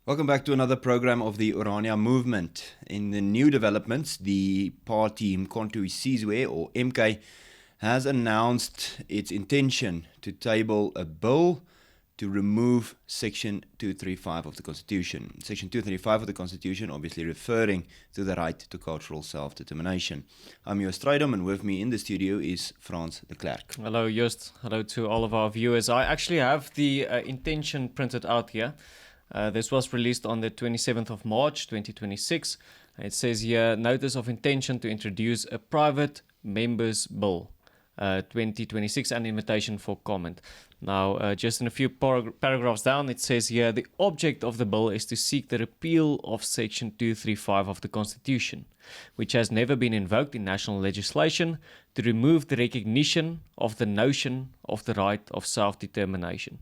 Welcome back to another program of the Orania Movement. In the new developments, the party Mkhonto or MK has announced its intention to table a bill to remove Section 235 of the Constitution. Section 235 of the Constitution obviously referring to the right to cultural self-determination. I'm Strydom, and with me in the studio is Frans the Klerk. Hello, Joost. Hello to all of our viewers. I actually have the intention printed out here. This was released on the 27th of March 2026. It says here, Notice of Intention to Introduce a Private Members Bill 2026 and Invitation for Comment. Now, just in a few paragraphs down, it says here, the object of the bill is to seek the repeal of Section 235 of the Constitution, which has never been invoked in national legislation, to remove the recognition of the notion of the right of self-determination.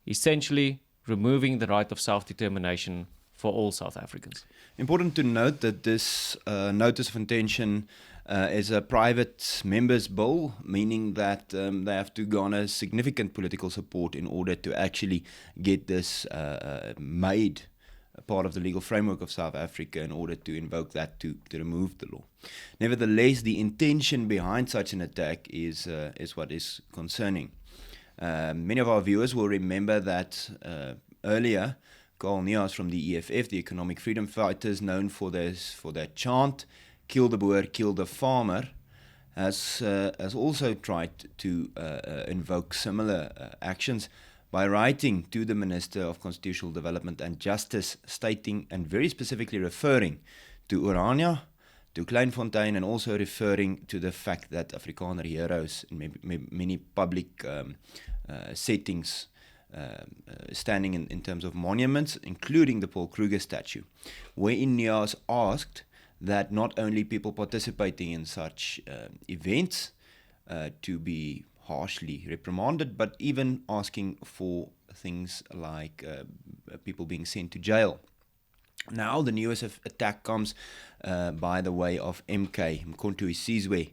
Essentially, removing the right of self-determination for all South Africans. Important to note that this notice of intention is a private members bill, meaning that they have to garner significant political support in order to actually get this made a part of the legal framework of South Africa in order to invoke that to remove the law. Nevertheless, the intention behind such an attack is what is concerning. Many of our viewers will remember that earlier, Carl Nias from the EFF, the Economic Freedom Fighters, known for their chant, "Kill the Boer, kill the farmer," has also tried to invoke similar actions by writing to the Minister of Constitutional Development and Justice, stating and very specifically referring to Orania, to Kleinfontein, and also referring to the fact that Afrikaner heroes in many public settings standing in terms of monuments, including the Paul Kruger statue, wherein Nias asked that not only people participating in such events to be harshly reprimanded, but even asking for things like people being sent to jail. Now, the newest attack comes by the way of Mkhonto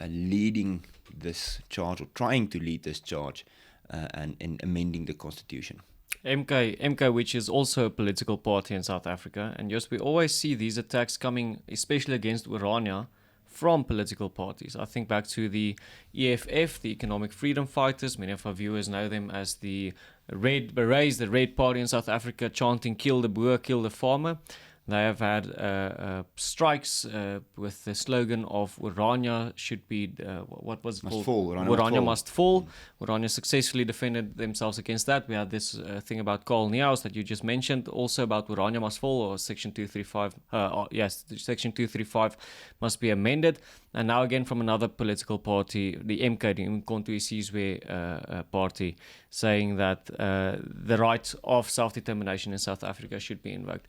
leading this charge, or trying to lead this charge, and amending the Constitution. MK, which is also a political party in South Africa, and yes, we always see these attacks coming, especially against Orania, from political parties. I think back to the EFF, the Economic Freedom Fighters. Many of our viewers know them as the Red Berets, the Red Party in South Africa, chanting "Kill the Boer, kill the farmer." They have had strikes with the slogan of Orania should be, what was it must called? Fall. Orania must fall. Orania successfully defended themselves against that. We had this thing about Carl Nias that you just mentioned, also about Orania must fall, or Section 235. Yes, Section 235 must be amended. And now again from another political party, the MK, the Mkhonto party, saying that the right of self-determination in South Africa should be invoked.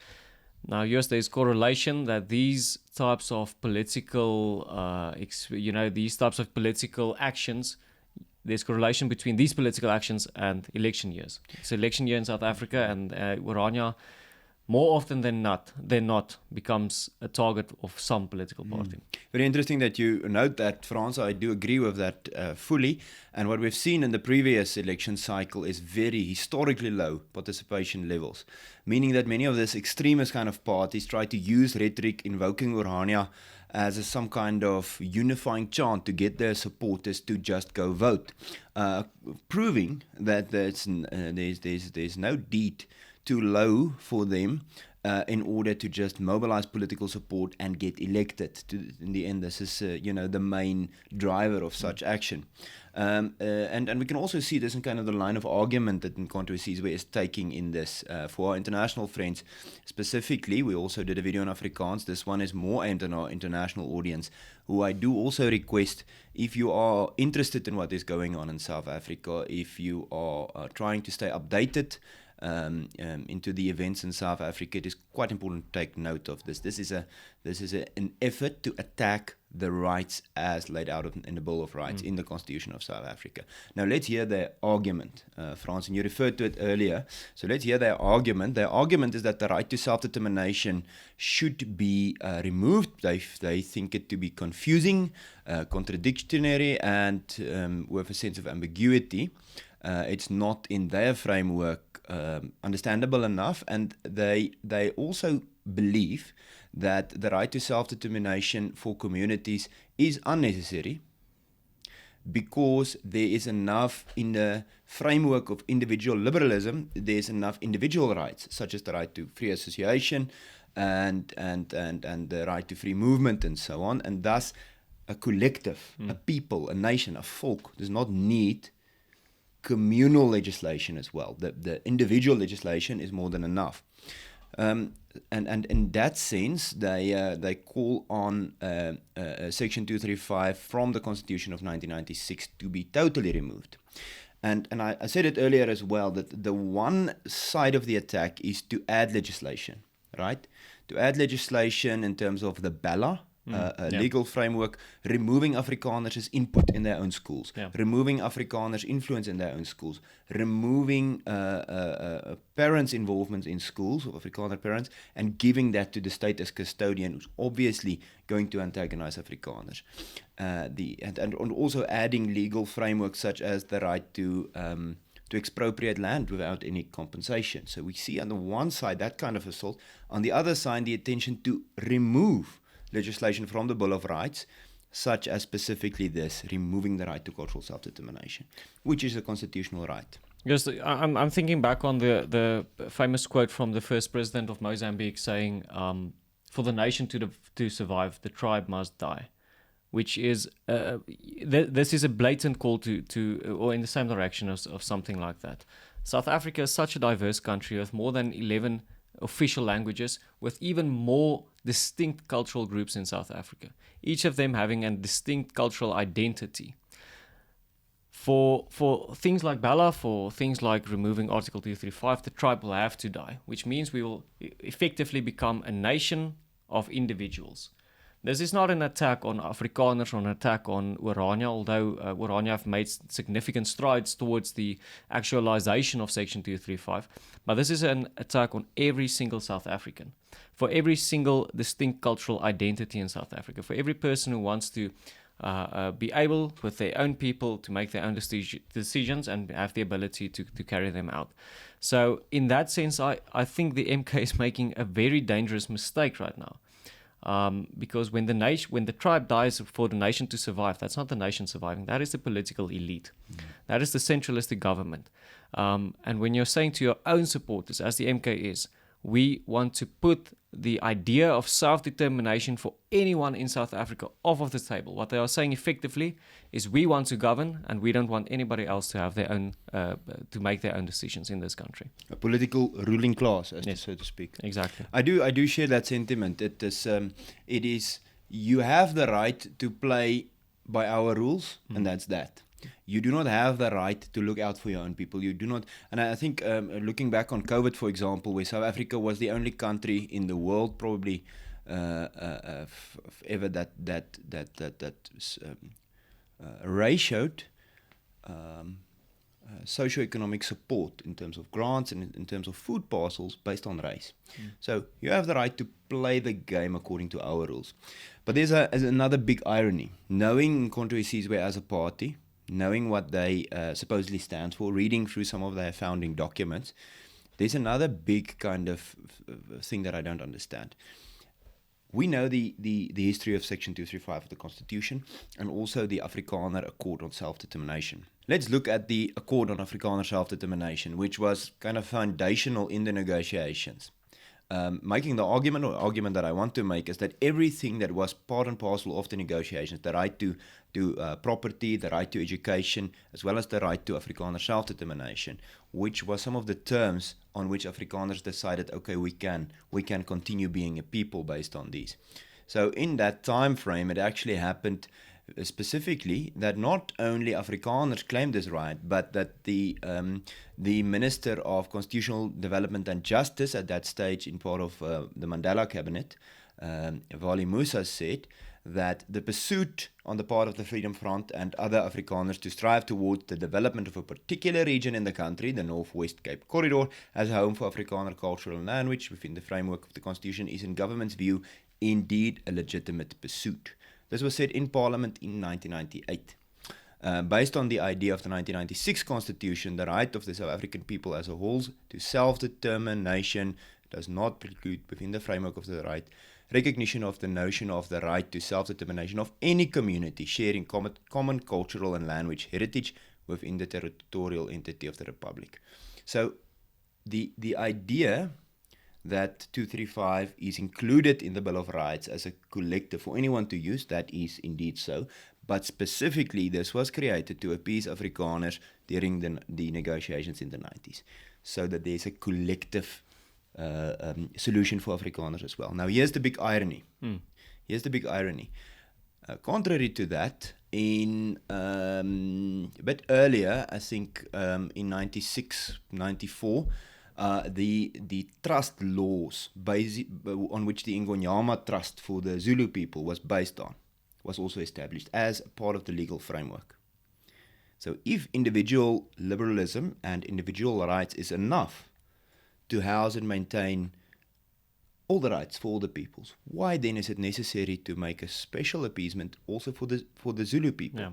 Now, yes, there's correlation that these types of political, these types of political actions, there's correlation between these political actions and election years. It's election year in South Africa, and Orania, more often than not, becomes a target of some political party. Very interesting that you note that, Frans. I do agree with that fully. And what we've seen in the previous election cycle is very historically low participation levels, meaning that many of these extremist kind of parties try to use rhetoric invoking Orania as some kind of unifying chant to get their supporters to just go vote, proving that there's no deed too low for them in order to just mobilize political support and get elected. In the end, this is the main driver of such action. And we can also see this in kind of the line of argument that Mkhonto is taking in this. For our international friends specifically, we also did a video on Afrikaans. This one is more aimed at our international audience, who I do also request, if you are interested in what is going on in South Africa, if you are trying to stay updated into the events in South Africa, it is quite important to take note of this. This is an effort to attack the rights as laid out in the Bill of Rights in the Constitution of South Africa. Now let's hear their argument, Frans, and you referred to it earlier. So let's hear their argument. Their argument is that the right to self-determination should be removed. They think it to be confusing, contradictory, and with a sense of ambiguity. It's not in their framework understandable enough, and they also believe that the right to self-determination for communities is unnecessary because there is enough in the framework of individual liberalism. There's enough individual rights, such as the right to free association and the right to free movement and so on, and thus a collective, a people, a nation, a folk does not need communal legislation as well. The individual legislation is more than enough. And in that sense, they call on Section 235 from the Constitution of 1996 to be totally removed. And I said it earlier as well, that the one side of the attack is to add legislation, right? To add legislation in terms of the Bella, legal framework, removing Afrikaners' input in their own schools, removing Afrikaners' influence in their own schools, removing parents' involvement in schools, of Afrikaner parents, and giving that to the state as custodian, who's obviously going to antagonize Afrikaners. And also adding legal frameworks such as the right to expropriate land without any compensation. So we see on the one side that kind of assault, on the other side the intention to remove legislation from the Bill of Rights, such as specifically this, removing the right to cultural self-determination, which is a constitutional right. Yes, I'm thinking back on the famous quote from the first president of Mozambique saying, for the nation to survive, the tribe must die, which is, this is a blatant call to or in the same direction of something like that. South Africa is such a diverse country with more than 11 official languages, with even more distinct cultural groups in South Africa, each of them having a distinct cultural identity. For things like Bala, for things like removing Article 235, the tribe will have to die, which means we will effectively become a nation of individuals. This is not an attack on Afrikaners or an attack on Orania, although Orania have made significant strides towards the actualization of Section 235. But this is an attack on every single South African, for every single distinct cultural identity in South Africa, for every person who wants to be able, with their own people, to make their own decisions and have the ability to carry them out. So in that sense, I think the MK is making a very dangerous mistake right now. Because when the tribe dies for the nation to survive, that's not the nation surviving, that is the political elite. That is the centralistic government. And when you're saying to your own supporters, as the MK is, we want to put the idea of self-determination for anyone in South Africa off of the table. What they are saying effectively is we want to govern and we don't want anybody else to have their own, to make their own decisions in this country. A political ruling class, Yes. so to speak. Exactly. I do share that sentiment. It is you have the right to play by our rules, and that's that. You do not have the right to look out for your own people. You do not, and I think looking back on COVID, for example, where South Africa was the only country in the world, probably ever that ratioed socioeconomic support in terms of grants and in terms of food parcels based on race. So you have the right to play the game according to our rules. But there's another big irony. Knowing Nkonto Sizwe as a party, knowing what they supposedly stand for, reading through some of their founding documents, there's another big kind of thing that I don't understand. We know the history of Section 235 of the Constitution and also the Afrikaner Accord on Self-Determination. Let's look at the Accord on Afrikaner Self-Determination, which was kind of foundational in the negotiations. Making the argument that I want to make is that everything that was part and parcel of the negotiations, the right to property, the right to education, as well as the right to Afrikaner self-determination, which was some of the terms on which Afrikaners decided, okay, we can continue being a people based on these. So in that time frame, it actually happened specifically that not only Afrikaners claimed this right, but that the Minister of Constitutional Development and Justice at that stage, in part of the Mandela cabinet, Wally Musa, said that the pursuit on the part of the Freedom Front and other Afrikaners to strive towards the development of a particular region in the country, the North-West Cape Corridor, as a home for Afrikaner culture and language within the framework of the Constitution, is in government's view indeed a legitimate pursuit. This was said in Parliament in 1998. based on the idea of the 1996 Constitution, the right of the South African people as a whole to self-determination does not preclude, within the framework of the right, recognition of the notion of the right to self-determination of any community sharing common cultural and language heritage within the territorial entity of the Republic. So the idea that 235 is included in the Bill of Rights as a collective for anyone to use, that is indeed so. But specifically, this was created to appease Afrikaners during the negotiations in the 90s, so that there's a collective solution for Afrikaners as well. Now, here's the big irony. Here's the big irony. Contrary to that, in a bit earlier, I think in 96, 94, the trust laws on which the Ingonyama Trust for the Zulu people was based on was also established as part of the legal framework. So if individual liberalism and individual rights is enough to house and maintain all the rights for all the peoples, why then is it necessary to make a special appeasement also for the Zulu people? Yeah.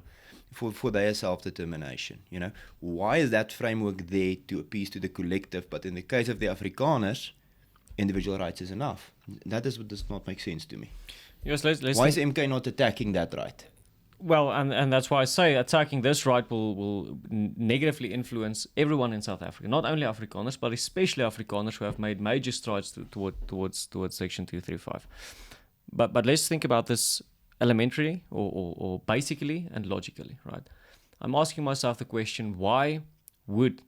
For their self-determination, you know? Why is that framework there to appease to the collective, but in the case of the Afrikaners, individual rights is enough? That is what does not make sense to me. Yes, let's why is MK not attacking that right? Well, and that's why I say attacking this right will negatively influence everyone in South Africa, not only Afrikaners, but especially Afrikaners who have made major strides towards Section 235. But let's think about this elementary or basically and logically, right? I'm asking myself the question, why would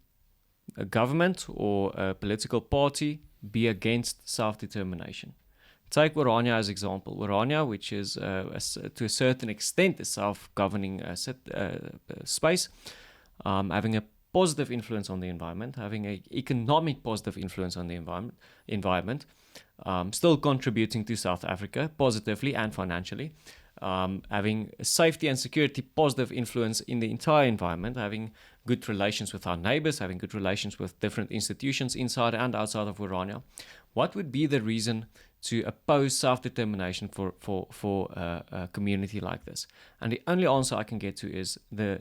a government or a political party be against self-determination? Take Orania as example. Orania, which is to a certain extent a self-governing space, having a positive influence on the environment, having an economic positive influence on the environment, still contributing to South Africa positively and financially, having a safety and security positive influence in the entire environment, having good relations with our neighbors, having good relations with different institutions inside and outside of Orania. What would be the reason to oppose self-determination for a community like this? And the only answer I can get to is the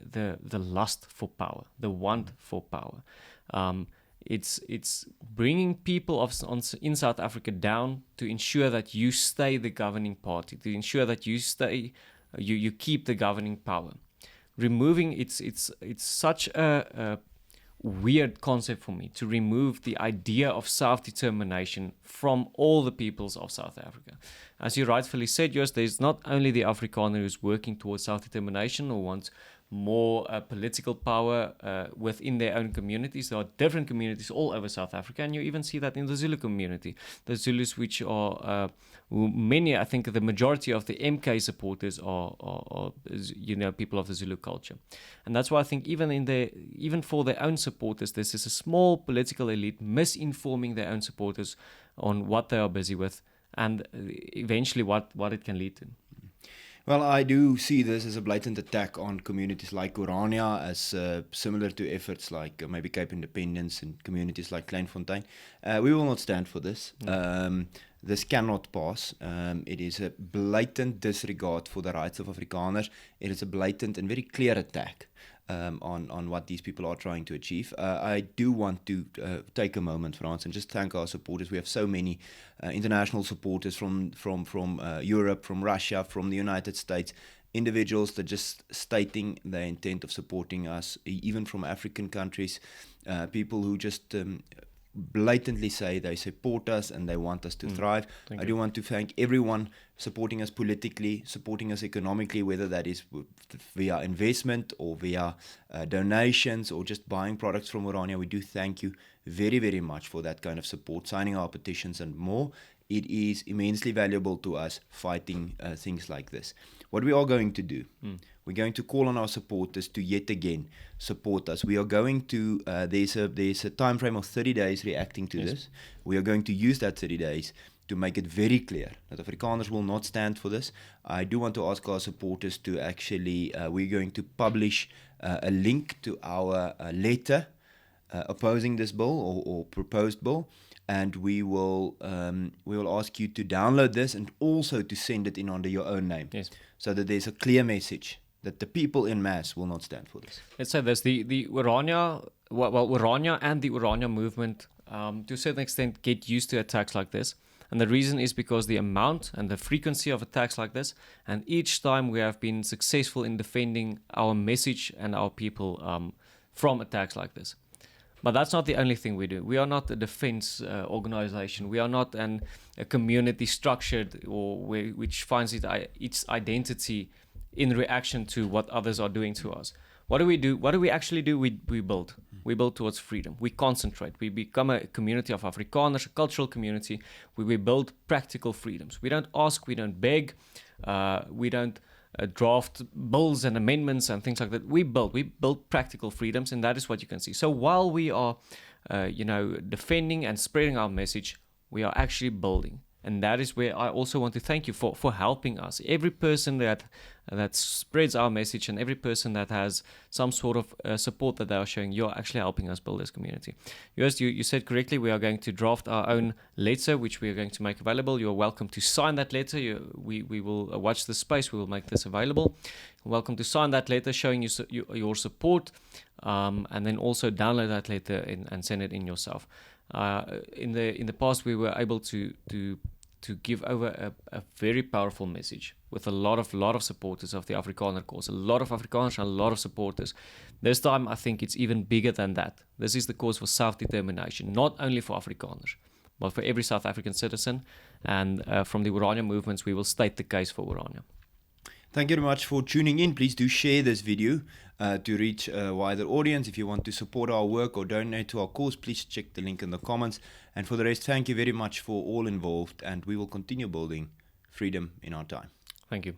lust for power, the want for power. It's bringing people in South Africa down to ensure that you stay the governing party, to ensure that you keep the governing power. Removing it's such a weird concept for me to remove the idea of self-determination from all the peoples of South Africa. As you rightfully said, Joost, there's not only the Afrikaner who's working towards self-determination or wants more political power within their own communities. There are different communities all over South Africa, and you even see that in the Zulu community. The Zulus, which are many, I think the majority of the MK supporters are people of the Zulu culture. And that's why I think even for their own supporters, this is a small political elite misinforming their own supporters on what they are busy with and eventually what it can lead to. Well, I do see this as a blatant attack on communities like Orania, as similar to efforts like maybe Cape Independence and communities like Kleinfontein. We will not stand for this. This cannot pass. It is a blatant disregard for the rights of Afrikaners. It is a blatant and very clear attack on what these people are trying to achieve. I do want to take a moment, Frans, and just thank our supporters. We have so many international supporters from Europe, from Russia, from the United States, individuals that just stating their intent of supporting us, even from African countries, people who just blatantly say they support us and they want us to thrive. I do want to thank everyone supporting us politically, supporting us economically, whether that is via investment or via donations or just buying products from Orania. We do thank you very, very much for that kind of support, signing our petitions and more. It is immensely valuable to us fighting things like this. What we are going to do, we're going to call on our supporters to yet again support us. We are going to, there's a time frame of 30 days reacting to this. We are going to use that 30 days to make it very clear that Afrikaners will not stand for this. I do want to ask our supporters to actually, we're going to publish a link to our letter opposing this bill or proposed bill. And we will ask you to download this and also to send it in under your own name, so that there's a clear message that the people in mass will not stand for this. Let's say this: the Orania, Orania and the Orania movement, to a certain extent, get used to attacks like this. And the reason is because the amount and the frequency of attacks like this, and each time we have been successful in defending our message and our people from attacks like this. But that's not the only thing we do. We are not a defense organization. We are not a community structured or which finds its identity in reaction to what others are doing to us. What do we do? What do we actually do? We build. We build towards freedom. We concentrate. We become a community of Afrikaners, a cultural community where we build practical freedoms. We don't ask, we don't beg, we don't draft bills and amendments and things like that. We build practical freedoms, and that is what you can see. So while we are, defending and spreading our message, we are actually building. And that is where I also want to thank you for helping us. Every person that spreads our message and every person that has some sort of support that they are showing, you're actually helping us build this community. Joost, you said correctly, we are going to draft our own letter, which we are going to make available. You're welcome to sign that letter. We will watch the space. We will make this available. You're welcome to sign that letter showing your support, and then also download that letter and send it in yourself. In the past, we were able to give over a very powerful message with a lot of supporters of the Afrikaner cause, a lot of Afrikaners and a lot of supporters. This time, I think it's even bigger than that. This is the cause for self-determination, not only for Afrikaners, but for every South African citizen. And from the Orania movements, we will state the case for Orania. Thank you very much for tuning in. Please do share this video to reach a wider audience. If you want to support our work or donate to our cause, please check the link in the comments. And for the rest, thank you very much for all involved, and we will continue building freedom in our time. Thank you.